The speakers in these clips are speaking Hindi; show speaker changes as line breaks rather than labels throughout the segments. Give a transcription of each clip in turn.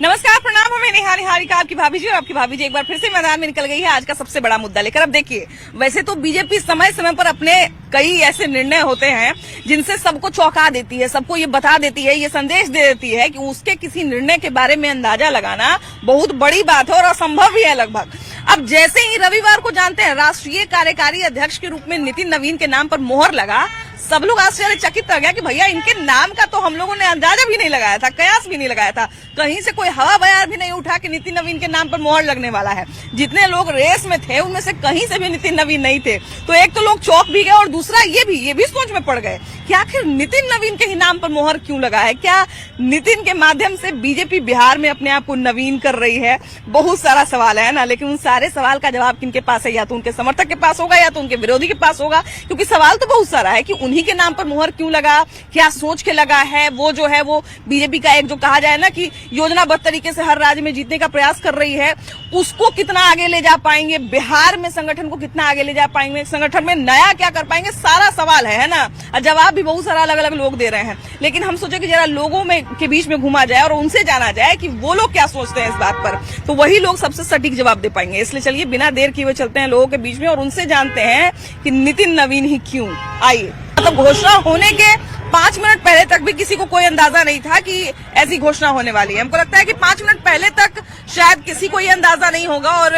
नमस्कार, प्रणाम। मैं नेहा निहारिका, आपकी भाभी जी। और आपकी भाभी जी एक बार फिर से मैदान में निकल गई है आज का सबसे बड़ा मुद्दा लेकर। अब देखिए, वैसे तो बीजेपी समय समय पर अपने कई ऐसे निर्णय होते हैं जिनसे सबको चौंका देती है, सबको ये बता देती है, ये संदेश दे देती है कि उसके किसी निर्णय के बारे में अंदाजा लगाना बहुत बड़ी बात है और असंभव भी है लगभग। अब जैसे ही रविवार को जानते हैं राष्ट्रीय कार्यकारी अध्यक्ष के रूप में नितिन नवीन के नाम पर मोहर लगा, सब लोग आश्चर्यचकित रह गया कि भैया इनके नाम का तो हम लोगों ने अंदाजा भी नहीं लगाया था, कयास भी नहीं लगाया था, कहीं से कोई हवा बयार भी नहीं उठा कि नितिन नवीन के नाम पर मोहर लगने वाला है। जितने लोग रेस में थे उनमें से कहीं से भी नितिन नवीन नहीं थे। तो एक तो लोग चौंक भी गए और दूसरा ये भी सोच में पड़ गए कि आखिर नितिन नवीन के ही नाम पर मोहर क्यों लगा है। क्या नितिन के माध्यम से बीजेपी बिहार में अपने आप को नवीन कर रही है? बहुत सारा सवाल है ना, लेकिन उन सारे सवाल का जवाब किनके पास है? या तो उनके समर्थक के पास होगा या तो उनके विरोधी के पास होगा, क्योंकि सवाल तो बहुत सारा है कि उन्हीं के नाम पर मोहर क्यों लगा, क्या सोच के लगा है। वो जो है वो बीजेपी का एक जो कहा जाए ना कि योजनाबद्ध तरीके से हर राज्य में जीतने का प्रयास कर रही है, उसको कितना आगे ले जा पाएंगे, बिहार में संगठन को कितना आगे ले जा पाएंगे, संगठन में नया क्या कर पाएंगे, सारा सवाल है ना। और जवाब भी बहुत सारा अलग अलग लोग दे रहे हैं, लेकिन हम सोचे कि जरा लोगों में के बीच में घुमा जाए और उनसे जाना जाए कि वो लोग क्या सोचते हैं इस बात पर, तो वही लोग सबसे सटीक जवाब दे पाएंगे। इसलिए चलिए बिना देर किए हुए चलते हैं लोगों के बीच में और उनसे जानते हैं कि नितिन नवीन ही क्यों। आइए। तो घोषणा होने के 5 मिनट पहले तक भी किसी को कोई अंदाजा नहीं था कि ऐसी घोषणा होने वाली है। हमको लगता है कि 5 मिनट पहले तक शायद किसी को ये अंदाजा नहीं होगा और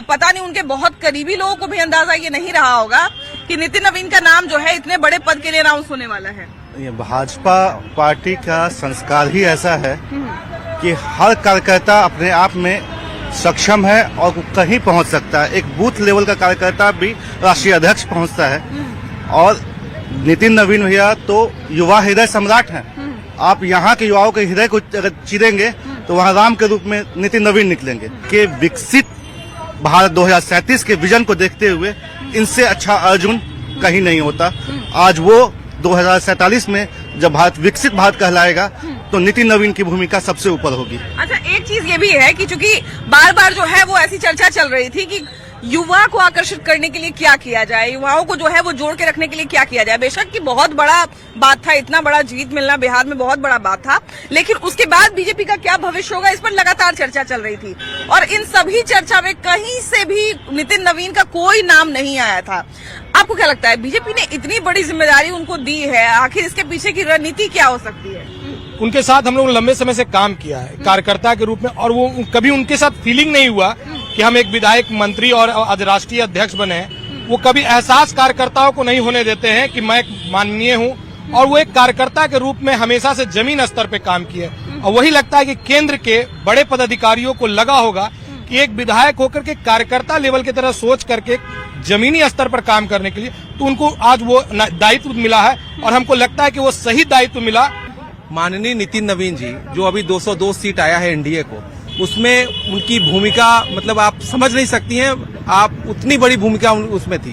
पता नहीं उनके बहुत करीबी लोगों को भी अंदाजा ये नहीं रहा होगा कि नितिन नवीन का नाम जो है इतने बड़े पद के लिए अनाउंस होने वाला है।
ये भाजपा पार्टी का संस्कार ही ऐसा है कि हर कार्यकर्ता अपने आप में सक्षम है और कहीं पहुंच सकता है। एक बूथ लेवल का कार्यकर्ता भी राष्ट्रीय अध्यक्ष पहुंचता है और नितिन नवीन भैया तो युवा हृदय सम्राट हैं। आप यहाँ के युवाओं के हृदय को अगर चीरेंगे तो वहाँ राम के रूप में नितिन नवीन निकलेंगे। कि विकसित भारत 2037 के विजन को देखते हुए इनसे अच्छा अर्जुन कहीं नहीं होता। आज वो 2047 में जब भारत विकसित भारत कहलाएगा तो नितिन नवीन की भूमिका सबसे ऊपर होगी।
अच्छा, एक चीज ये भी है कि चूंकि बार बार जो है वो ऐसी चर्चा चल रही थी कि युवा को आकर्षित करने के लिए क्या किया जाए, युवाओं को जो है वो जोड़ के रखने के लिए क्या किया जाए। बेशक कि बहुत बड़ा बात था, इतना बड़ा जीत मिलना बिहार में बहुत बड़ा बात था, लेकिन उसके बाद बीजेपी का क्या भविष्य होगा इस पर लगातार चर्चा चल रही थी और इन सभी चर्चा में कहीं से भी नितिन नवीन का कोई नाम नहीं आया था। आपको क्या लगता है, बीजेपी ने इतनी बड़ी जिम्मेदारी उनको दी है, आखिर इसके पीछे की रणनीति क्या हो सकती है?
उनके साथ हम लोग लंबे समय से काम किया है कार्यकर्ता के रूप में और वो कभी उनके साथ फीलिंग नहीं हुआ कि हम एक विधायक, मंत्री और आज राष्ट्रीय अध्यक्ष बने हैं। वो कभी एहसास कार्यकर्ताओं को नहीं होने देते हैं कि मैं माननीय हूँ और वो एक कार्यकर्ता के रूप में हमेशा से जमीन स्तर पे काम किए। और वही लगता है कि केंद्र के बड़े पदाधिकारियों को लगा होगा कि एक विधायक होकर के कार्यकर्ता लेवल की तरह सोच करके जमीनी स्तर पर काम करने के लिए तो उनको आज वो दायित्व मिला है और हमको लगता है कि वो सही दायित्व मिला।
माननीय नितिन नवीन जी जो अभी 202 सीट आया है एनडीए को, उसमें उनकी भूमिका मतलब आप समझ नहीं सकती हैं, आप उतनी बड़ी भूमिका उसमें थी।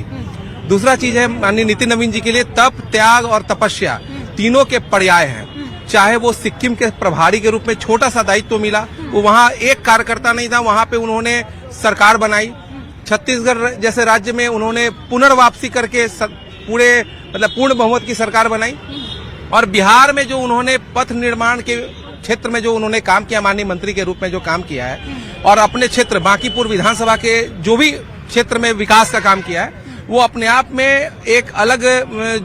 दूसरा चीज है, माननीय नितिन नवीन जी के लिए तप, त्याग और तपस्या तीनों के पर्याय हैं। चाहे वो सिक्किम के प्रभारी के रूप में छोटा सा दायित्व मिला, वो वहाँ एक कार्यकर्ता नहीं था, वहाँ पे उन्होंने सरकार बनाई। छत्तीसगढ़ जैसे राज्य में उन्होंने पुनर्वापसी करके पूरे मतलब पूर्ण बहुमत की सरकार बनाई और बिहार में जो उन्होंने पथ निर्माण के क्षेत्र में जो उन्होंने काम किया, माननीय मंत्री के रूप में जो काम किया है और अपने क्षेत्र बांकीपुर विधानसभा के जो भी क्षेत्र में विकास का काम किया है, वो अपने आप में एक अलग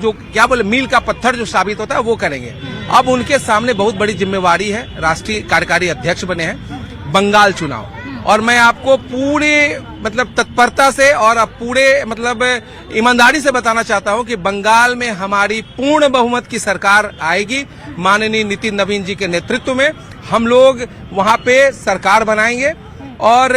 जो क्या बोले मील का पत्थर जो साबित होता है वो करेंगे। अब उनके सामने बहुत बड़ी जिम्मेवारी है, राष्ट्रीय कार्यकारी अध्यक्ष बने हैं, बंगाल चुनाव, और मैं आपको पूरे मतलब तत्परता से और पूरे मतलब ईमानदारी से बताना चाहता हूं कि बंगाल में हमारी पूर्ण बहुमत की सरकार आएगी। माननीय नितिन नवीन जी के नेतृत्व में हम लोग वहां पे सरकार बनाएंगे और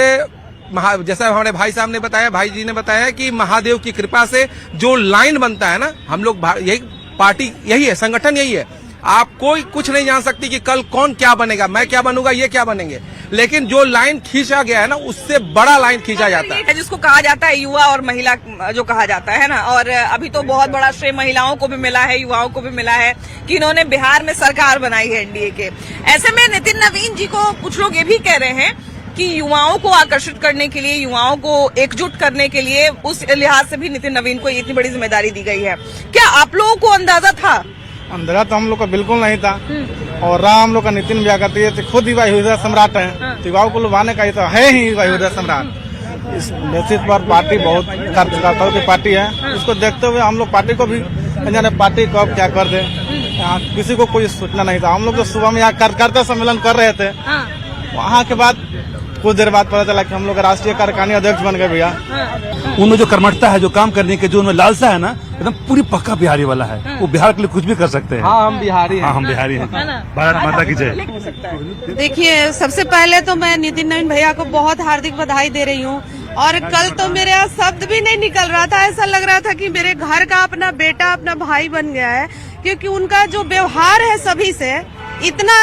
जैसा हमारे भाई साहब ने बताया, भाई जी ने बताया कि महादेव की कृपा से जो लाइन बनता है ना, हम लोग यही पार्टी यही है, संगठन यही है। आप कोई कुछ नहीं जान सकती कि कल कौन क्या बनेगा, मैं क्या बनूंगा, ये क्या बनेंगे, लेकिन जो लाइन खींचा गया है ना उससे बड़ा लाइन खींचा जाता है,
जिसको कहा जाता है युवा और महिला जो कहा जाता है ना। और अभी तो बहुत बड़ा श्रेय महिलाओं को भी मिला है, युवाओं को भी मिला है कि इन्होंने बिहार में सरकार बनाई है एनडीए के। ऐसे में नितिन नवीन जी को कुछ लोग ये भी कह रहे हैं कि युवाओं को आकर्षित करने के लिए, युवाओं को एकजुट करने के लिए उस लिहाज से भी नितिन नवीन को इतनी बड़ी जिम्मेदारी दी गई है। क्या आप लोगों को अंदाजा था?
अंदाजा तो हम लोग का बिल्कुल नहीं था, और राम लोग का नितिन भैया करती है, तो खुद ही भाई हृदय सम्राट है, तो युवाओं को लुभाने का ये तो है ही भाई हृदय सम्राट। इस बेसिस पर पार्टी बहुत कार्यकर्ताओं की पार्टी है, इसको देखते हुए हम लोग पार्टी को भी जाने पार्टी कब क्या कर दे, यहाँ किसी को कोई सूचना नहीं था। हम लोग तो सुबह में यहाँ कार्यकर्ता सम्मेलन कर रहे थे, वहाँ के बाद कुछ देर बाद पता चला कि हम लोग राष्ट्रीय कार्यकारिणी अध्यक्ष बन गए भैया।
उनमें जो कर्मठता है, जो काम करने के जो उनमें लालसा है ना, एकदम पूरी पक्का बिहारी वाला है। वो बिहार के लिए कुछ भी कर सकते हैं।
हाँ, हम बिहारी हैं।
हाँ, हम बिहारी हैं। भारत माता की जय।
देखिए, सबसे पहले तो मैं नितिन नवीन भैया को बहुत हार्दिक बधाई दे रही हूँ। और कल तो मेरे यहाँ शब्द भी नहीं निकल रहा था, ऐसा लग रहा था कि मेरे घर का अपना बेटा अपना भाई बन गया है, क्योंकि उनका जो व्यवहार है सभी से इतना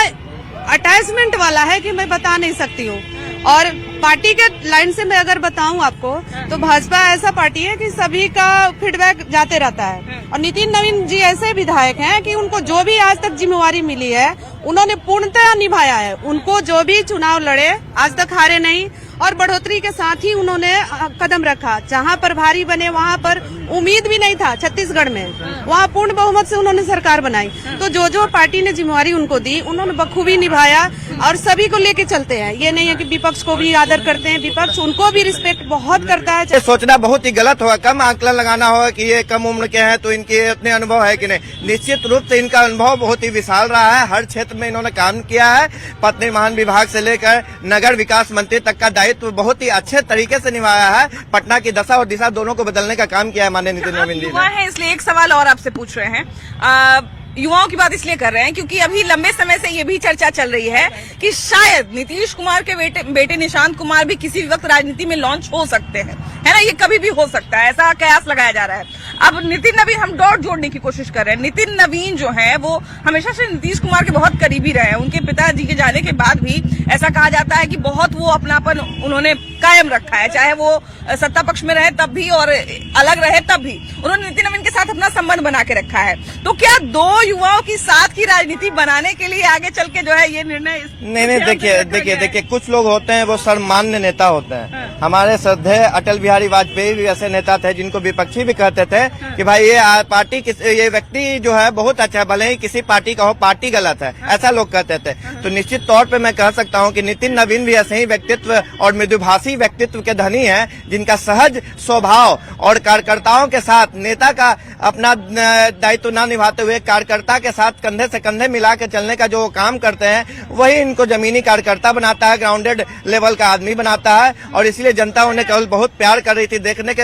अटैचमेंट वाला है कि मैं बता नहीं सकती हूँ। और पार्टी के लाइन से मैं अगर बताऊं आपको, तो भाजपा ऐसा पार्टी है कि सभी का फीडबैक जाते रहता है। और नितिन नवीन जी ऐसे विधायक हैं कि उनको जो भी आज तक जिम्मेवारी मिली है उन्होंने पूर्णतः निभाया है। उनको जो भी चुनाव लड़े आज तक हारे नहीं, और बढ़ोतरी के साथ ही उन्होंने कदम रखा। जहां प्रभारी बने वहां पर उम्मीद भी नहीं था, छत्तीसगढ़ में वहां पूर्ण बहुमत से उन्होंने सरकार बनाई। तो जो जो पार्टी ने जिम्मेवारी उनको दी उन्होंने बखूबी निभाया, और सभी को लेके चलते हैं। ये नहीं है कि विपक्ष को भी आदर करते हैं, विपक्ष उनको भी रिस्पेक्ट बहुत करता है।
ये सोचना बहुत ही गलत होगा, कम आकलन लगाना होगा कि ये कम उम्र के हैं तो इनके अपने अनुभव है कि नहीं। निश्चित रूप से इनका अनुभव बहुत ही विशाल रहा है, हर क्षेत्र में इन्होंने काम किया है। पथ निर्माण विभाग से लेकर नगर विकास मंत्री तक का दायित्व बहुत ही अच्छे तरीके से निभाया है। पटना की दशा और दिशा दोनों को बदलने का काम किया है माननीय नितिन नवीन जी ने।
इसलिए एक सवाल और आपसे पूछ रहे हैं, युवाओं की बात इसलिए कर रहे हैं क्योंकि अभी लंबे समय से ये भी चर्चा चल रही है कि शायद नीतीश कुमार के बेटे निशांत कुमार भी किसी वक्त राजनीति में लॉन्च हो सकते हैं, है ना। ये कभी भी हो सकता है, ऐसा कयास लगाया जा रहा है। अब नितिन नवीन, हम डॉट जोड़ने की कोशिश कर रहे हैं। नितिन नवीन जो है वो हमेशा से नीतीश कुमार के बहुत करीबी रहे हैं। उनके पिताजी के जाने के बाद भी ऐसा कहा जाता है कि बहुत वो अपनापन उन्होंने कायम रखा है, चाहे वो सत्ता पक्ष में रहे तब भी और अलग रहे तब भी उन्होंने नितिन नवीन के साथ अपना संबंध बना के रखा है। तो क्या दो युवाओं की साथ की राजनीति बनाने के लिए आगे चल के जो है ये निर्णय?
नहीं, देखिए कुछ लोग होते हैं वो सर्वमान्य नेता होते हैं। हमारे श्रद्धेय अटल बिहारी वाजपेयी भी ऐसे नेता थे जिनको विपक्षी भी कहते थे कि भाई ये पार्टी ये व्यक्ति जो है बहुत अच्छा है, भले ही किसी पार्टी का हो, पार्टी गलत है, ऐसा लोग कहते थे। तो निश्चित तौर पे मैं कह सकता हूं कि नितिन नवीन भी ऐसे ही व्यक्तित्व और मृदुभाषी व्यक्तित्व के धनी हैं, जिनका सहज स्वभाव और कार्यकर्ताओं के साथ नेता का अपना दायित्व न निभाते हुए कार्यकर्ता के साथ कंधे से कंधे मिला के चलने का जो काम करते हैं वही इनको जमीनी कार्यकर्ता बनाता है, ग्राउंडेड लेवल का आदमी बनाता है। और इसलिए जनता उन्हें केवल बहुत प्यार कर रही थी। देखने के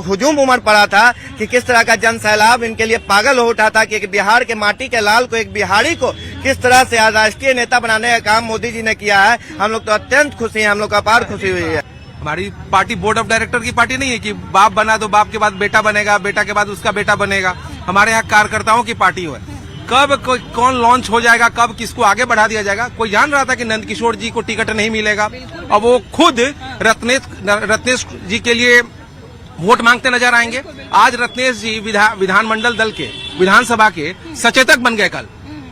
हुजूम उमड़ पड़ा था कि किस तरह का जन सैलाब इनके लिए पागल हो उठा था कि एक बिहार के माटी के लाल को, एक बिहारी को किस तरह से आज राष्ट्रीय नेता बनाने का काम मोदी जी ने किया है। हम लोग तो अत्यंत खुशी हैं, हम लोग को अपार खुशी हुई है।
हमारी पार्टी बोर्ड ऑफ डायरेक्टर की पार्टी नहीं है कि बाप बना तो बाप के बाद बेटा बनेगा, बेटा के बाद उसका बेटा बनेगा। हमारे यहाँ कार्यकर्ताओं की पार्टी है। कब कौन लॉन्च हो जाएगा, कब किसको आगे बढ़ा दिया जाएगा, कोई जान रहा था कि नंदकिशोर जी को टिकट नहीं मिलेगा। अब वो खुद रत्नेश जी के लिए वोट मांगते नजर आएंगे। आज रत्नेश जी विधानमंडल दल के, विधानसभा के सचेतक बन गए कल,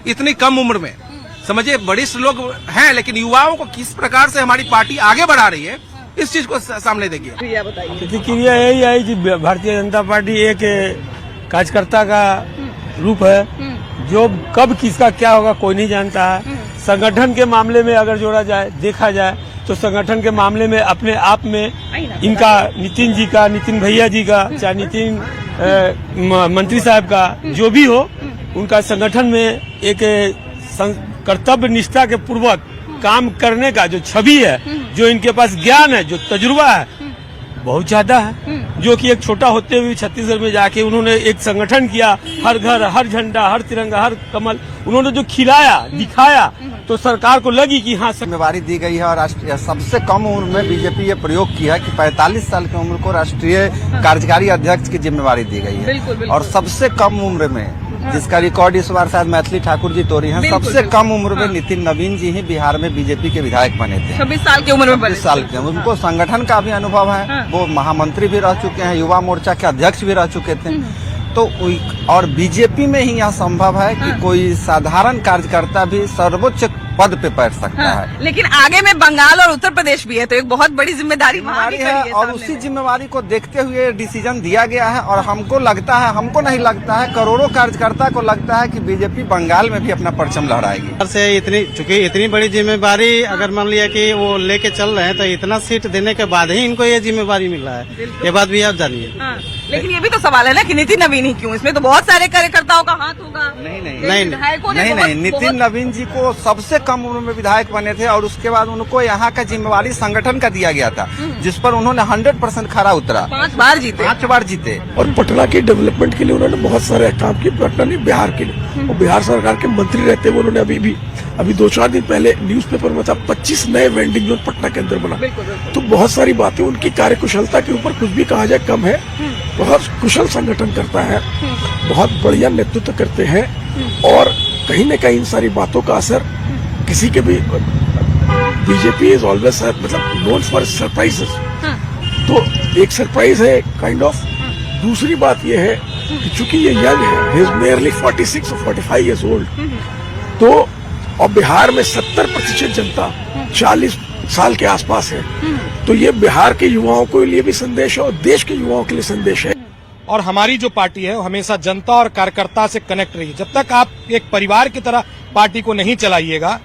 इतनी कम उम्र में। समझिए, वरिष्ठ लोग हैं, लेकिन युवाओं को किस प्रकार से हमारी पार्टी आगे बढ़ा रही है इस चीज को सामने देखिए।
प्रतिक्रिया यही है कि भारतीय जनता पार्टी एक कार्यकर्ता का रूप है, जो कब किसका क्या होगा कोई नहीं जानता है। संगठन के मामले में अगर जोड़ा जाए, देखा जाए तो संगठन के मामले में अपने आप में इनका, नितिन जी का, नितिन भैया जी का, चाहे नितिन मंत्री साहब का, जो भी हो, उनका संगठन में एक कर्तव्य निष्ठा के पूर्वक काम करने का जो छवि है, जो इनके पास ज्ञान है, जो तजुर्बा है, बहुत ज्यादा है। जो कि एक छोटा होते हुए छत्तीसगढ़ में जाके उन्होंने एक संगठन किया, हर घर, हर झंडा, हर तिरंगा, हर कमल उन्होंने जो खिलाया, दिखाया, तो सरकार को लगी कि हाँ
जिम्मेवारी दी गई है। और सबसे कम उम्र में बीजेपी ये प्रयोग किया कि 45 साल की उम्र को राष्ट्रीय कार्यकारी अध्यक्ष की जिम्मेवारी दी गई है। और सबसे कम उम्र में, जिसका रिकॉर्ड इस बार शायद मैथिली ठाकुर जी तोड़ी हैं, सबसे कम उम्र में नितिन नवीन जी ही बिहार में बीजेपी के विधायक बने थे।
26 साल की उम्र में,
26 साल के। उनको संगठन का भी अनुभव है, वो महामंत्री भी रह चुके हैं, युवा मोर्चा के अध्यक्ष भी रह चुके थे। तो और बीजेपी में ही यह संभव है कि कोई साधारण कार्यकर्ता भी सर्वोच्च पद पे बैठ सकता है।
लेकिन आगे में बंगाल और उत्तर प्रदेश भी है, तो एक बहुत बड़ी जिम्मेदारी वहाँ भी खड़ी है
और
सामने
उसी
में।
जिम्मेवारी को देखते हुए डिसीजन दिया गया है। और हमको लगता है, हमको नहीं लगता है, करोड़ों कार्यकर्ता को लगता है कि बीजेपी बंगाल में भी अपना परचम लहराएगी।
से चूंकि इतनी बड़ी जिम्मेवारी अगर मान लिया कि वो लेके चल रहे हैं, तो इतना सीट देने के बाद ही इनको ये जिम्मेवारी मिल रहा है, ये बात भी आप जानिए।
लेकिन ये भी तो सवाल है ना कि नितिन नवीन ही क्यों, इसमें तो बहुत सारे कार्यकर्ताओं का हाथ होगा।
नहीं, नितिन नवीन जी को सबसे कम उम्र में विधायक बने थे और उसके बाद उनको यहाँ का जिम्मेवारी संगठन का दिया गया था, जिस पर उन्होंने 100% खरा उतरा।
5 बार जीते।
5 बार जीते।
और पटना के डेवलपमेंट के लिए उन्होंने बहुत सारे काम किए, पटना नहीं बिहार के लिए। और बिहार सरकार के मंत्री रहते हुए उन्होंने अभी 2-4 दिन पहले न्यूज़पेपर में था 25 नए वेंडिंग जोन पटना के अंदर बना। तो बहुत सारी बातें उनकी कार्यकुशलता के ऊपर कुछ भी कहा जाए कम है। बहुत कुशल संगठन करता है, बहुत बढ़िया नेतृत्व करते हैं और कहीं न कहीं इन सारी बातों का असर किसी के भी, बीजेपी इज ऑलवेज मतलब नोन फॉर सरप्राइजेस, तो एक सरप्राइज है काइंड ऑफ। दूसरी बात यह है कि चूंकि ये यंग है, ही इज मेयरली 46 और 45 ईयर्स ओल्ड, तो और बिहार में 70% जनता 40 साल के आसपास है, तो ये बिहार के युवाओं के लिए भी संदेश है और देश के युवाओं के लिए संदेश है।
और हमारी जो पार्टी है वो हमेशा जनता और कार्यकर्ता से कनेक्ट रही है। जब तक आप एक परिवार की तरह पार्टी को नहीं चलाइएगा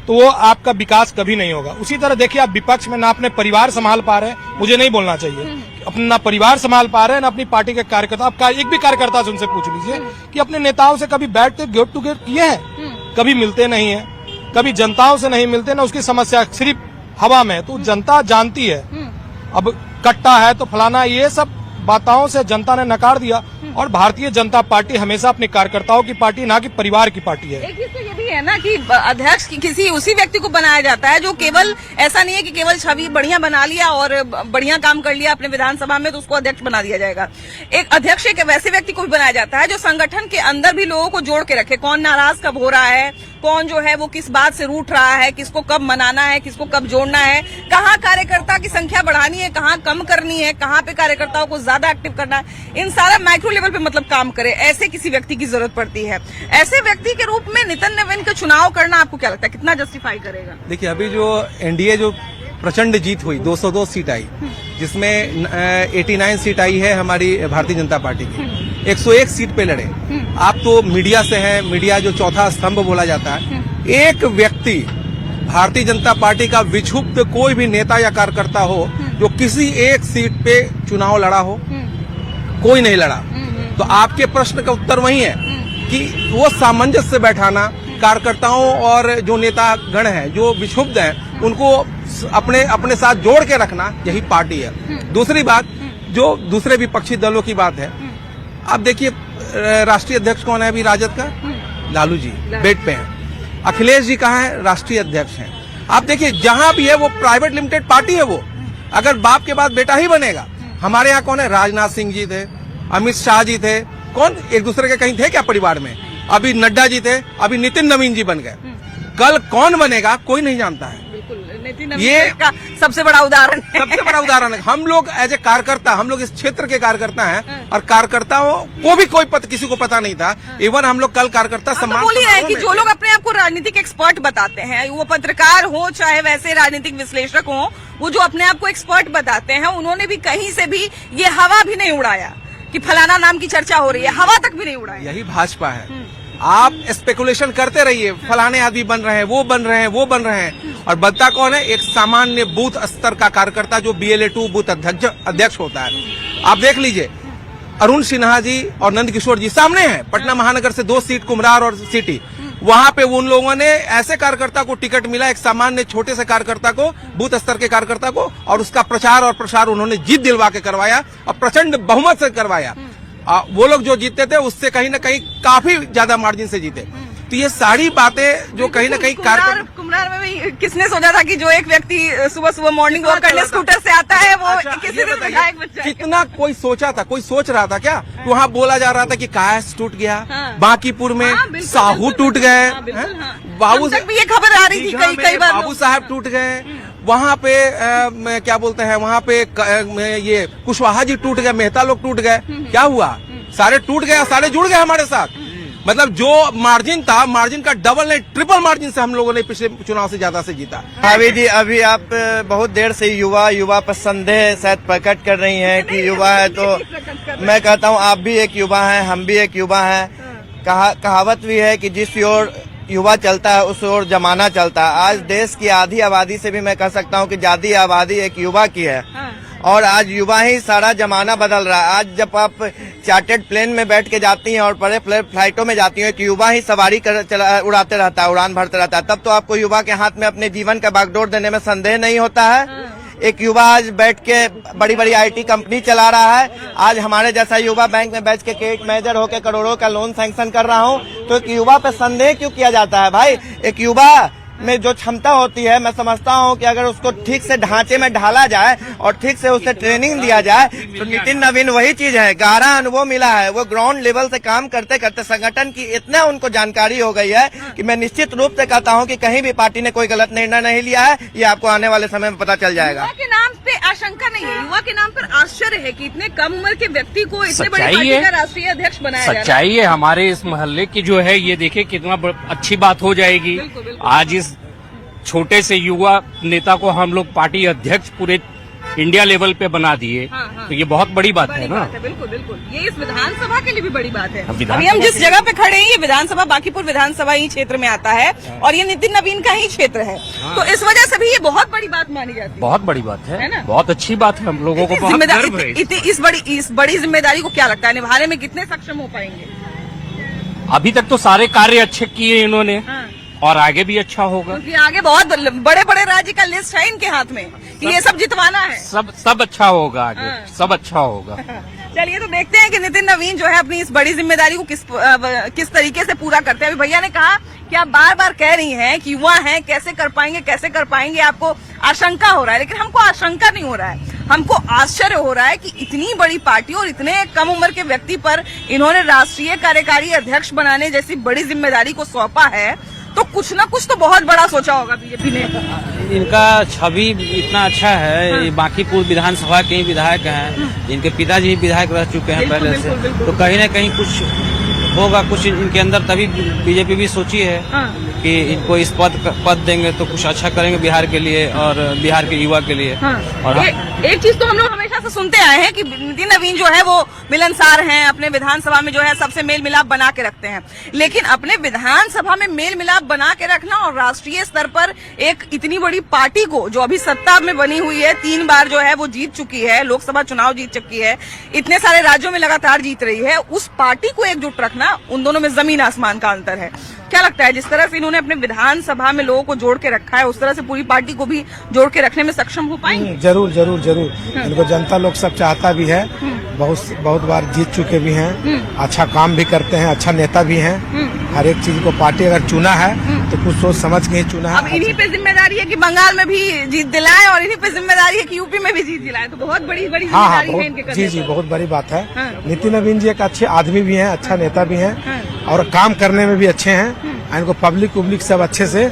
तो वो आपका विकास कभी नहीं होगा। उसी तरह देखिए, आप विपक्ष में ना अपने परिवार संभाल पा रहे हैं, मुझे नहीं बोलना चाहिए, अपना परिवार संभाल पा रहे हैं ना अपनी पार्टी के कार्यकर्ता। आप एक भी कार्यकर्ता से उनसे पूछ लीजिए कि अपने नेताओं से कभी बैठते गेट टू गेट किए हैं? कभी मिलते नहीं है, कभी जनताओं से नहीं मिलते ना, उसकी समस्या सिर्फ हवा में। तो जनता जानती है, अब कट्टा है तो फलाना, ये सब बातों से जनता ने नकार दिया। और भारतीय जनता पार्टी हमेशा अपने कार्यकर्ताओं की पार्टी, ना कि परिवार की पार्टी है।
एक चीज तो ये भी है ना कि अध्यक्ष किसी उसी व्यक्ति को बनाया जाता है जो केवल, ऐसा नहीं है कि केवल छवि बढ़िया बना लिया और बढ़िया काम कर लिया अपने विधानसभा में तो उसको अध्यक्ष बना दिया जाएगा। एक अध्यक्ष एक वैसे व्यक्ति को भी बनाया जाता है जो संगठन के अंदर भी लोगों को जोड़ के रखे, कौन नाराज कब हो रहा है, कौन जो है वो किस बात से रूठ रहा है, किसको कब मनाना है, किसको कब जोड़ना है, कहाँ कार्यकर्ता की संख्या बढ़ानी है, कहाँ कम करनी है, कहाँ पे कार्यकर्ताओं को ज्यादा एक्टिव करना है, इन सारा माइक्रो लेवल पे मतलब काम करे, ऐसे किसी व्यक्ति की जरूरत पड़ती है। ऐसे व्यक्ति के रूप में नितिन नवीन का चुनाव करना आपको क्या लगता है, कितना जस्टिफाई करेगा?
देखिए, अभी जो एनडीए जो प्रचंड जीत हुई, 202 सीट आई, जिसमें 89 सीट आई है हमारी भारतीय जनता पार्टी की, 101 सीट पे लड़े। आप तो मीडिया से हैं, मीडिया जो चौथा स्तंभ बोला जाता है, एक व्यक्ति भारतीय जनता पार्टी का विक्षुब्ध कोई भी नेता या कार्यकर्ता हो जो किसी एक सीट पे चुनाव लड़ा हो, कोई नहीं लड़ा। तो आपके प्रश्न का उत्तर वही है कि वो सामंजस्य बैठाना, कार्यकर्ताओं और जो नेता गण हैं जो विक्षुब्ध हैं उनको अपने साथ जोड़ के रखना, यही पार्टी है। दूसरी बात, जो दूसरे विपक्षी दलों की बात है, आप देखिए राष्ट्रीय अध्यक्ष कौन है अभी राजद का? लालू जी बेड पे हैं। अखिलेश जी कहाँ है? राष्ट्रीय अध्यक्ष हैं। आप देखिए, जहां भी है वो प्राइवेट लिमिटेड पार्टी है। वो अगर बाप के बाद बेटा ही बनेगा। हमारे यहाँ कौन है? राजनाथ सिंह जी थे, अमित शाह जी थे, कौन एक दूसरे के कहीं थे क्या परिवार में? अभी नड्डा जी थे, अभी नितिन नवीन जी बन गए। कल कौन बनेगा कोई नहीं जानता है।
ये का सबसे बड़ा उदाहरण है।
सबसे बड़ा उदाहरण है। हम लोग एज ए कार्यकर्ता, हम लोग इस क्षेत्र के कार्यकर्ता हैं और कार्यकर्ताओं को भी कोई किसी को पता नहीं था। इवन हम लोग कल कार्यकर्ता सम्मान,
बोल ही रहे हैं कि जो लोग अपने आप को राजनीतिक एक्सपर्ट बताते हैं, वो पत्रकार हो चाहे वैसे राजनीतिक विश्लेषक हो, वो जो अपने आप को एक्सपर्ट बताते हैं, उन्होंने भी कहीं से भी ये हवा भी नहीं उड़ाया कि फलाना नाम की चर्चा हो रही है, हवा तक भी नहीं उड़ाया।
यही भाजपा है। आप स्पेकुलेशन करते रहिए, फलाने आदमी बन रहे हैं, वो बन रहे हैं, वो बन रहे हैं, और बनता कौन है? एक सामान्य बूथ स्तर का कार्यकर्ता जो BLA 2 बूथ अध्यक्ष होता है। आप देख लीजिए, अरुण सिन्हा जी और नंद किशोर जी सामने हैं। पटना महानगर से 2 सीट, कुम्हरार और सिटी, वहां पे उन लोगों ने ऐसे कार्यकर्ता को टिकट मिला, एक सामान्य छोटे से कार्यकर्ता को, बूथ स्तर के कार्यकर्ता को, और उसका प्रचार और प्रसार उन्होंने जीत दिलवा के करवाया और प्रचंड बहुमत से करवाया। वो लोग जो जीतते थे उससे कहीं ना कहीं काफी ज्यादा मार्जिन से जीते। तो ये सारी बातें जो कहीं ना कहीं
कुम्हरार में भी किसने सोचा था कि जो एक व्यक्ति सुबह सुबह मॉर्निंग वॉक करने स्कूटर से आता है वो किसी दिन विधायक बन जाएगा?
कितना कोई सोचा था? कोई सोच रहा था क्या? वहाँ बोला जा रहा था कि कायस टूट गया, बांकीपुर में साहू टूट गए,
बाबू तक भी ये खबर आ रही थी कई बार,
बाबू साहब टूट गए, वहाँ पे क्या बोलते हैं, वहाँ पे ये कुशवाहा जी टूट गए, मेहता लोग टूट गए। क्या हुआ? सारे टूट गए, सारे जुड़ गए हमारे साथ। मतलब जो मार्जिन था, मार्जिन का डबल नहीं ट्रिपल मार्जिन से हम लोगों ने पिछले चुनाव से ज्यादा से जीता।
भाभी जी, अभी आप बहुत देर से युवा पर संदेह शायद प्रकट कर रही हैं कि युवा है, तो मैं कहता हूं आप भी एक युवा हैं, हम भी एक युवा हैं। कहावत भी है कि जिस ओर युवा चलता है उस ओर जमाना चलता है। आज देश की आधी आबादी से भी मैं कह सकता हूं कि ज्यादा आबादी एक युवा की है, और आज युवा ही सारा जमाना बदल रहा है। आज जब आप चार्टर्ड प्लेन में बैठ के जाती हैं और बड़े फ्लाइटों में जाती हैं, एक युवा ही सवारी उड़ाते रहता है, उड़ान भरते रहता है, तब तो आपको युवा के हाथ में अपने जीवन का बागडोर देने में संदेह नहीं होता है। एक युवा आज बैठ के बड़ी बड़ी IT कंपनी चला रहा है। आज हमारे जैसा युवा बैंक में बैठ के क्रेडिट मैनेजर होकर करोड़ों का लोन सैंक्शन कर रहा हूँ, तो एक युवा पे संदेह क्यों किया जाता है भाई? एक युवा में जो क्षमता होती है, मैं समझता हूं कि अगर उसको ठीक से ढांचे में ढाला जाए और ठीक से उसे ट्रेनिंग दिया जाए, तो नितिन नवीन वही चीज है। गहरा अनुभव मिला है, वो ग्राउंड लेवल से काम करते करते संगठन की इतना उनको जानकारी हो गई है कि मैं निश्चित रूप से कहता हूं कि कहीं भी पार्टी ने कोई गलत निर्णय नहीं लिया है। ये आपको आने वाले समय में पता चल जाएगा।
युवा के नाम पे आशंका नहीं है, युवा के नाम पर आश्चर्य है कि इतने कम उम्र के व्यक्ति को इतने बड़ी पार्टी का राष्ट्रीय अध्यक्ष बनाया जा रहा है।
सच्चाई है हमारे इस मोहल्ले की जो है, ये देखिए कितना अच्छी बात हो जाएगी। आज इस छोटे से युवा नेता को हम लोग पार्टी अध्यक्ष पूरे इंडिया लेवल पे बना दिए। तो ये बहुत बड़ी बात है ना।
बिल्कुल बिल्कुल, ये इस विधानसभा के लिए भी बड़ी बात है। अभी हम जिस जगह पे खड़े हैं, ये विधानसभा, बांकीपुर विधानसभा ही क्षेत्र में आता है और ये नितिन नवीन का ही क्षेत्र है। तो इस वजह से भी ये बहुत बड़ी बात मानी जाती है।
बहुत बड़ी बात है
ना?
बहुत अच्छी बात है, हम लोगों को बहुत गर्व है।
इस बड़ी जिम्मेदारी को क्या लगता है निभाने में कितने सक्षम हो पाएंगे?
अभी तक तो सारे कार्य अच्छे किए इन्होंने, और आगे भी अच्छा होगा,
क्योंकि आगे बहुत बड़े बड़े राज्य का लिस्ट है इनके हाथ में कि ये सब जितवाना है।
सब अच्छा होगा आगे, सब अच्छा होगा।
चलिए, तो देखते हैं कि नितिन नवीन जो है अपनी इस बड़ी जिम्मेदारी को किस तरीके से पूरा करते हैं। अभी भैया ने कहा कि आप बार बार कह रही हैं कि युवा हैं, कैसे कर पाएंगे, आपको आशंका हो रहा है, लेकिन हमको आशंका नहीं हो रहा है, हमको आश्चर्य हो रहा है कि इतनी बड़ी पार्टी और इतने कम उम्र के व्यक्ति पर इन्होंने राष्ट्रीय कार्यकारी अध्यक्ष बनाने जैसी बड़ी जिम्मेदारी को सौंपा है। तो कुछ ना कुछ तो बहुत बड़ा सोचा होगा बीजेपी ने।
इनका छवि इतना अच्छा है। ये बांकीपुर विधानसभा के ही विधायक हैं, इनके पिताजी भी विधायक रह चुके हैं पहले से। तो कहीं न कहीं कुछ होगा, कुछ इनके अंदर, तभी बीजेपी भी सोची है कि इनको इस पद देंगे तो कुछ अच्छा करेंगे बिहार के लिए और बिहार के युवा के लिए। और
एक चीज तो हम लोग हमेशा से सुनते आए हैं कि नितिन नवीन जो है वो मिलनसार हैं, अपने विधानसभा में जो है सबसे मेल मिलाप बना के रखते हैं। लेकिन अपने विधानसभा में मेल मिलाप बना के रखना और राष्ट्रीय स्तर पर एक इतनी बड़ी पार्टी को, जो अभी सत्ता में बनी हुई है, 3 बार जो है वो जीत चुकी है, लोकसभा चुनाव जीत चुकी है, इतने सारे राज्यों में लगातार जीत रही है, उस पार्टी को एकजुट रखना, उन दोनों में जमीन आसमान का अंतर है। क्या लगता है, जिस तरह से इन्होंने अपने विधानसभा में लोगों को जोड़ के रखा है, उस तरह से पूरी पार्टी को भी जोड़ के रखने में सक्षम हो पाएंगे?
जरूर जरूर जरूर। इनको जनता लोग सब चाहता भी है, बहुत बार जीत चुके भी हैं, अच्छा काम भी करते हैं, अच्छा नेता भी हैं। हर एक चीज को पार्टी अगर चुना है तो कुछ सोच समझ के ही चुना है।
अब इन्हीं पे जिम्मेदारी है कि बंगाल में भी जीत दिलाए और इन्हीं पे जिम्मेदारी है कि यूपी में भी जीत दिलाए, तो बहुत बड़ी जिम्मेदारी है इनके कंधे।
जी, बहुत बड़ी बात है। नितिन नवीन जी एक अच्छे आदमी भी हैं, अच्छा नेता भी हैं और काम करने में भी अच्छे हैं। इनको पब्लिक सब अच्छे से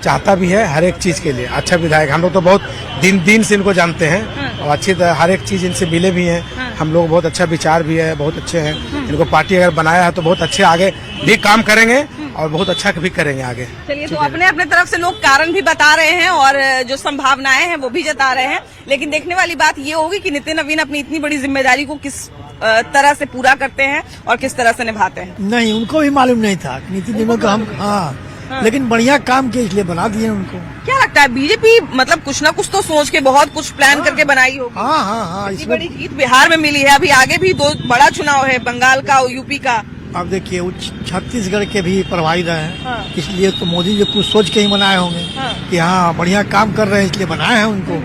चाहता भी है, हर एक चीज के लिए अच्छा विधायक। हम लोग तो बहुत दिन से इनको जानते हैं और अच्छी तरह हर एक चीज इनसे मिले भी हैं हम लोग। बहुत अच्छा विचार भी है, बहुत अच्छे हैं। इनको पार्टी अगर बनाया है तो बहुत अच्छे आगे भी काम करेंगे और बहुत अच्छा भी करेंगे आगे।
चलिए, तो अपने अपने तरफ से लोग कारण भी बता रहे हैं और जो संभावनाएं हैं वो भी जता रहे हैं, लेकिन देखने वाली बात ये होगी कि नितिन नवीन अपनी इतनी बड़ी जिम्मेदारी को किस तरह से पूरा करते हैं और किस तरह से निभाते हैं।
नहीं, उनको भी मालूम नहीं था नितिन नवीन को हम लेकिन बढ़िया काम के इसलिए बना दिए उनको।
क्या लगता है, बीजेपी मतलब कुछ ना कुछ तो सोच के बहुत कुछ प्लान करके बनाई होगी?
हाँ।
इतनी बड़ी जीत बिहार में मिली है, अभी आगे भी 2 बड़ा चुनाव है, बंगाल का और यूपी का।
अब देखिए छत्तीसगढ़ के भी प्रभावित हैं, इसलिए तो मोदी जी कुछ सोच के ही बनाए होंगे कि हाँ बढ़िया काम कर रहे हैं इसलिए बनाए हैं उनको।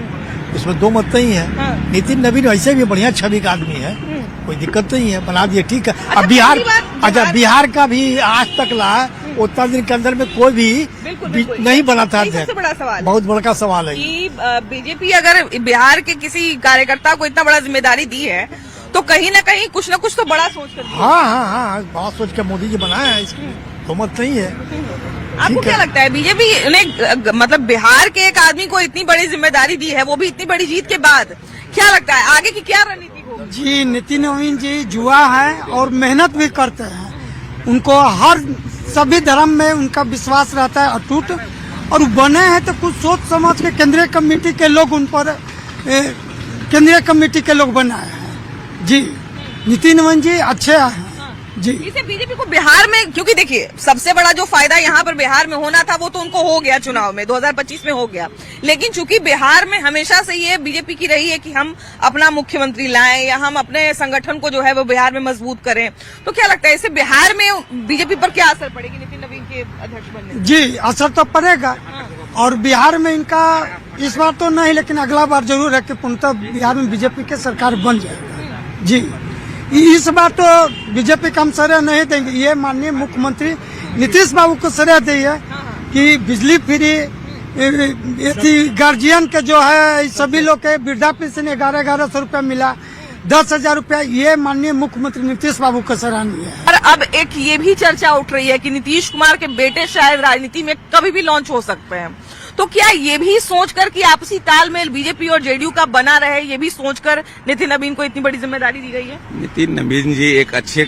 इसमें 2 मत नहीं है। नितिन नवीन वैसे भी बढ़िया छवि का आदमी है, कोई दिक्कत नहीं है, बना दिए, ठीक है। अब बिहार का भी आज तक ला उतना दिन के अंदर में कोई भी नहीं बना था।
सबसे बड़ा सवाल,
बहुत बड़ा सवाल है
कि बीजेपी अगर बिहार के किसी कार्यकर्ता को इतना बड़ा जिम्मेदारी दी है तो कहीं ना कहीं कुछ ना कुछ तो बड़ा सोच कर।
हाँ, बड़ा सोच कर मोदी जी बनाया है, इसकी तो मत नहीं है।
आपको क्या लगता है, बीजेपी ने मतलब बिहार के एक आदमी को इतनी बड़ी जिम्मेदारी दी है, वो भी इतनी बड़ी जीत के बाद, क्या लगता है आगे की क्या रणनीति होगी?
जी, नितिन नवीन जी युवा है और मेहनत भी करते हैं उनको हर सभी धर्म में उनका विश्वास रहता है अटूट, और बने हैं तो कुछ सोच समझ के केंद्रीय कमेटी के लोग उन पर केंद्रीय कमेटी के लोग बनाए हैं जी। नितिन नवीन जी अच्छे हैं जी।
इसे बीजेपी को बिहार में, क्योंकि देखिए सबसे बड़ा जो फायदा यहाँ पर बिहार में होना था वो तो उनको हो गया चुनाव में 2025 में हो गया, लेकिन चूंकि बिहार में हमेशा से ये बीजेपी की रही है कि हम अपना मुख्यमंत्री लाएं या हम अपने संगठन को जो है वो बिहार में मजबूत करें, तो क्या लगता है इससे बिहार में बीजेपी पर क्या असर पड़ेगी नितिन नवीन के अध्यक्ष बनने से?
जी असर तो पड़ेगा, और बिहार में इनका इस बार तो नहीं, लेकिन अगला बार जरूर है कि पुनः बिहार में बीजेपी की सरकार बन जाएगी जी। इस बार तो बीजेपी का हम श्रेय नहीं देंगे, ये माननीय मुख्यमंत्री नीतीश बाबू को श्रेय दिए कि बिजली फ्री, गार्जियन के जो है सभी लोग के वृद्धा पेंशन 1100 रुपया मिला, 10,000 रुपया, ये माननीय मुख्यमंत्री नीतीश बाबू का सराहनीय है।
और अब एक ये भी चर्चा उठ रही है कि नीतीश कुमार के बेटे शायद राजनीति में कभी भी लॉन्च हो सकते हैं, तो क्या ये भी सोचकर कि आपसी तालमेल बीजेपी और जेडीयू का बना रहे, ये भी सोचकर नितिन नवीन को इतनी बड़ी जिम्मेदारी दी गई है?
नितिन नवीन जी एक अच्छे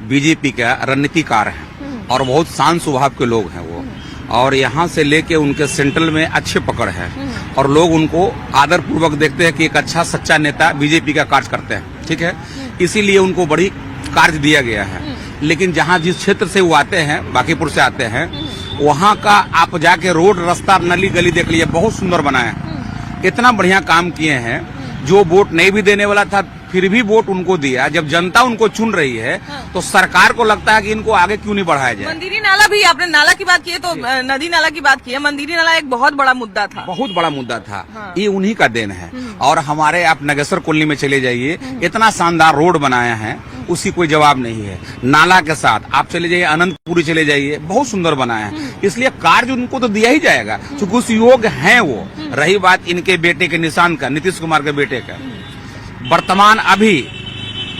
बीजेपी का रणनीतिकार हैं और बहुत शांत स्वभाव के लोग हैं वो, और यहाँ से लेके उनके सेंट्रल में अच्छे पकड़ है और लोग उनको आदर पूर्वक देखते हैं कि एक अच्छा सच्चा नेता बीजेपी का कार्य करते हैं, ठीक है, इसीलिए उनको बड़ी कार्य दिया गया है। लेकिन जहाँ जिस क्षेत्र से वो आते हैं, बांकीपुर से आते हैं, वहाँ का आप जाके रोड रास्ता नली गली देख लीजिए, बहुत सुंदर बनाए हैं, इतना बढ़िया काम किए हैं। जो वोट नहीं भी देने वाला था फिर भी वोट उनको दिया। जब जनता उनको चुन रही है तो सरकार को लगता है कि इनको आगे क्यों नहीं बढ़ाया जाए।
मंदिरी नाला भी, आपने नाला की बात की है तो नदी नाला की बात की है, मंदिरी नाला एक बहुत बड़ा मुद्दा था,
बहुत बड़ा मुद्दा था। ये उन्हीं का देन है। और हमारे आप नगेश्वर कॉलोनी में चले जाइए, इतना शानदार रोड बनाया है, उसकी कोई जवाब नहीं है। नाला के साथ आप चले जाइए, अनंतपुरी चले जाइए, बहुत सुंदर बनाया है। इसलिए कार्य उनको तो दिया ही जाएगा क्योंकि उस योग है वो। रही बात इनके बेटे के निशान का, नीतीश कुमार के बेटे का, वर्तमान अभी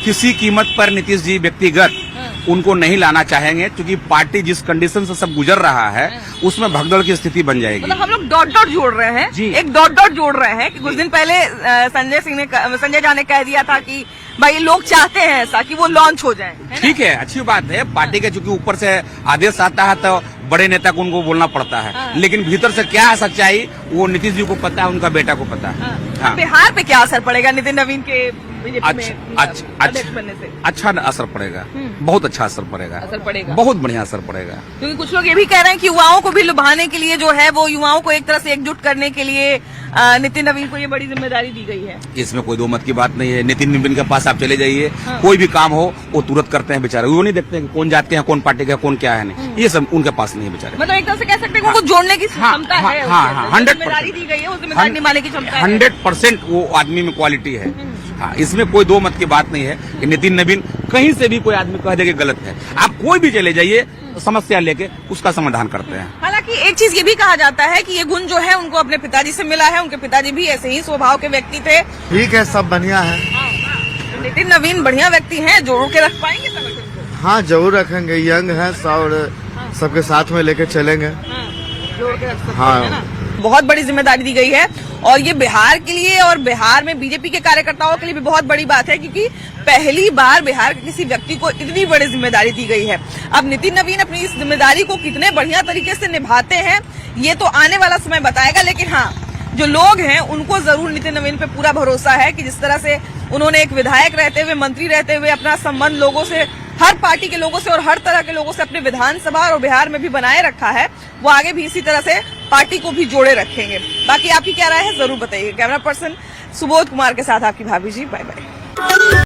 किसी कीमत पर नीतीश जी व्यक्तिगत उनको नहीं लाना चाहेंगे क्योंकि पार्टी जिस कंडीशन से सब गुजर रहा है उसमें भगदड़ की स्थिति बन जाएगी।
मतलब हम लोग डॉट डॉट जोड़ रहे हैं, एक डॉट डॉट जोड़ रहे हैं कि कुछ दिन पहले संजय झा ने कह दिया था कि भाई लोग चाहते हैं ऐसा कि वो लॉन्च हो जाए।
ठीक है, अच्छी बात है। पार्टी के चूंकि ऊपर से आदेश आता है तो बड़े नेता को उनको बोलना पड़ता है, लेकिन भीतर से क्या है सच्चाई वो नीतीश जी को पता है, उनका बेटा को पता है।
बिहार पे क्या असर पड़ेगा नितिन नवीन के बीजेपी में
अध्यक्ष बनने से? अच्छा असर पड़ेगा, बहुत अच्छा असर पड़ेगा, बहुत बढ़िया असर पड़ेगा।
क्योंकि कुछ लोग ये भी कह रहे हैं कि युवाओं को भी लुभाने के लिए जो है वो युवाओं को एक तरह से एकजुट करने के लिए नितिन नवीन को ये बड़ी जिम्मेदारी दी गई है।
इसमें कोई दो मत की बात नहीं है। नितिन नवीन के पास आप चले जाइए, कोई भी काम हो वो तुरंत करते हैं बेचारे। वो नहीं देखते हैं कौन जात के हैं, कौन पार्टी का, कौन क्या है, नहीं, ये सब उनके पास नहीं है बेचारे।
मतलब एक तरह से कह सकते हैं उनको जोड़ने की क्षमता है,
100%
जिम्मेदारी दी गई है, वो जिम्मेदारी निभाने की क्षमता है।
100% वो आदमी में क्वालिटी है। हाँ, इसमें कोई दो मत की बात नहीं है कि नितिन नवीन कहीं से भी कोई आदमी कह दे कि गलत है, आप कोई भी चले जाइए समस्या लेके उसका समाधान करते हैं।
हालांकि एक चीज ये भी कहा जाता है कि ये गुण जो है उनको अपने पिताजी से मिला है, उनके पिताजी भी ऐसे ही स्वभाव के व्यक्ति थे।
ठीक है, सब बढ़िया है।
नितिन नवीन बढ़िया व्यक्ति हैं, जोड़ के रख पाएंगे संगठन को?
हाँ जरूर रखेंगे, यंग है और सबके साथ में लेके चलेंगे।
जोड़ के रख सकते हैं ना? बहुत बड़ी जिम्मेदारी दी गई है और ये बिहार के लिए और बिहार में बीजेपी के कार्यकर्ताओं के लिए भी बहुत बड़ी बात है क्योंकि पहली बार बिहार के किसी व्यक्ति को इतनी बड़ी जिम्मेदारी दी गई है। अब नितिन नवीन अपनी इस जिम्मेदारी को कितने बढ़िया तरीके से निभाते हैं ये तो आने वाला समय बताएगा, लेकिन हाँ जो लोग हैं उनको जरूर नितिन नवीन पे पूरा भरोसा है कि जिस तरह से उन्होंने एक विधायक रहते हुए, मंत्री रहते हुए अपना संबंध लोगों से, हर पार्टी के लोगों से और हर तरह के लोगों से अपने विधानसभा और बिहार में भी बनाए रखा है, वो आगे भी इसी तरह से पार्टी को भी जोड़े रखेंगे। बाकी आपकी क्या राय है जरूर बताइए। कैमरा पर्सन सुबोध कुमार के साथ आपकी भाभी जी, बाय बाय।